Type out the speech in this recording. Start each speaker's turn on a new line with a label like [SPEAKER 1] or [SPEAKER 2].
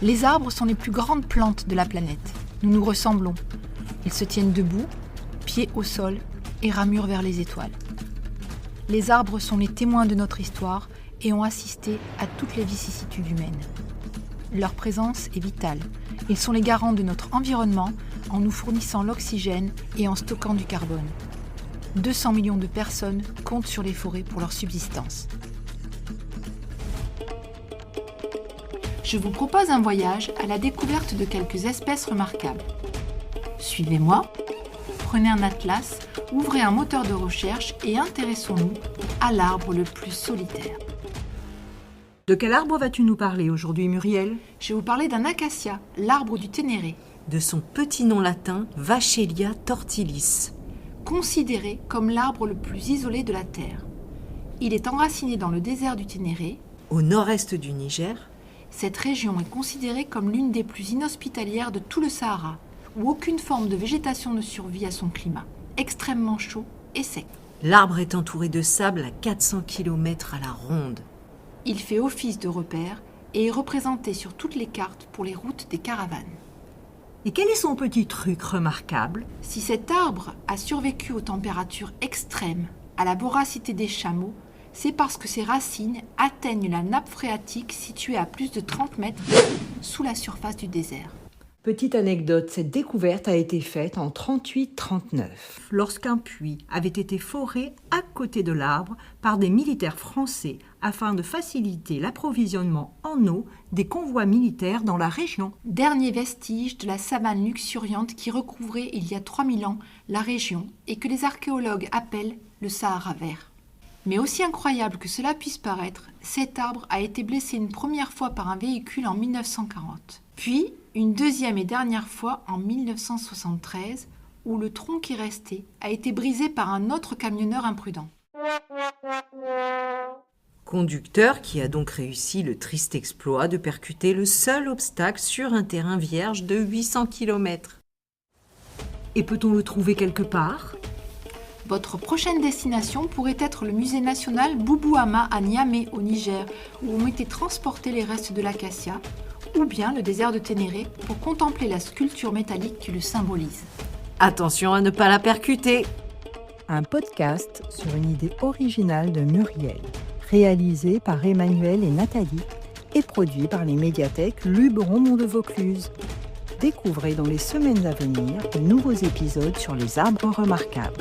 [SPEAKER 1] Les arbres sont les plus grandes plantes de la planète. Nous nous ressemblons. Ils se tiennent debout, pieds au sol et ramures vers les étoiles. Les arbres sont les témoins de notre histoire et ont assisté à toutes les vicissitudes humaines. Leur présence est vitale. Ils sont les garants de notre environnement en nous fournissant l'oxygène et en stockant du carbone. 200 millions de personnes comptent sur les forêts pour leur subsistance. Je vous propose un voyage à la découverte de quelques espèces remarquables. Suivez-moi, prenez un atlas, ouvrez un moteur de recherche et intéressons-nous à l'arbre le plus solitaire.
[SPEAKER 2] De quel arbre vas-tu nous parler aujourd'hui, Muriel ?
[SPEAKER 1] Je vais vous parler d'un acacia, l'arbre du Ténéré,
[SPEAKER 2] De son petit nom latin, Vachelia tortilis.
[SPEAKER 1] considéré comme l'arbre le plus isolé de la Terre. Il est enraciné dans le désert du Ténéré.
[SPEAKER 2] Au nord-est du Niger,
[SPEAKER 1] Cette région est considérée comme l'une des plus inhospitalières de tout le Sahara, où aucune forme de végétation ne survit à son climat, extrêmement chaud et sec.
[SPEAKER 2] l'arbre est entouré de sable à 400 km à la ronde.
[SPEAKER 1] Il fait office de repère et est représenté sur toutes les cartes pour les routes des caravanes.
[SPEAKER 2] Et quel est son petit truc remarquable ?
[SPEAKER 1] Si cet arbre a survécu aux températures extrêmes, à la voracité des chameaux, c'est parce que ses racines atteignent la nappe phréatique située à plus de 30 mètres sous la surface du désert.
[SPEAKER 2] Petite anecdote, cette découverte a été faite en 38-39, lorsqu'un puits avait été foré à côté de l'arbre par des militaires français afin de faciliter l'approvisionnement en eau des convois militaires dans la région.
[SPEAKER 1] Dernier vestige de la savane luxuriante qui recouvrait il y a 3000 ans la région et que les archéologues appellent le Sahara vert. Mais aussi incroyable que cela puisse paraître, cet arbre a été blessé une première fois par un véhicule en 1940, puis une deuxième et dernière fois en 1973, où le tronc qui restait a été brisé par un autre camionneur imprudent.
[SPEAKER 2] Conducteur qui a donc réussi le triste exploit de percuter le seul obstacle sur un terrain vierge de 800 km. Et peut-on le trouver quelque part ?
[SPEAKER 1] Votre prochaine destination pourrait être le musée national Boubouama à Niamey au Niger, où ont été transportés les restes de l'acacia, ou bien le désert de Ténéré pour contempler la sculpture métallique qui le symbolise.
[SPEAKER 2] Attention à ne pas la percuter.
[SPEAKER 3] Un podcast sur une idée originale de Muriel, réalisé par Emmanuel et Nathalie et produit par les médiathèques Luberon de Vaucluse. Découvrez dans les semaines à venir de nouveaux épisodes sur les arbres remarquables.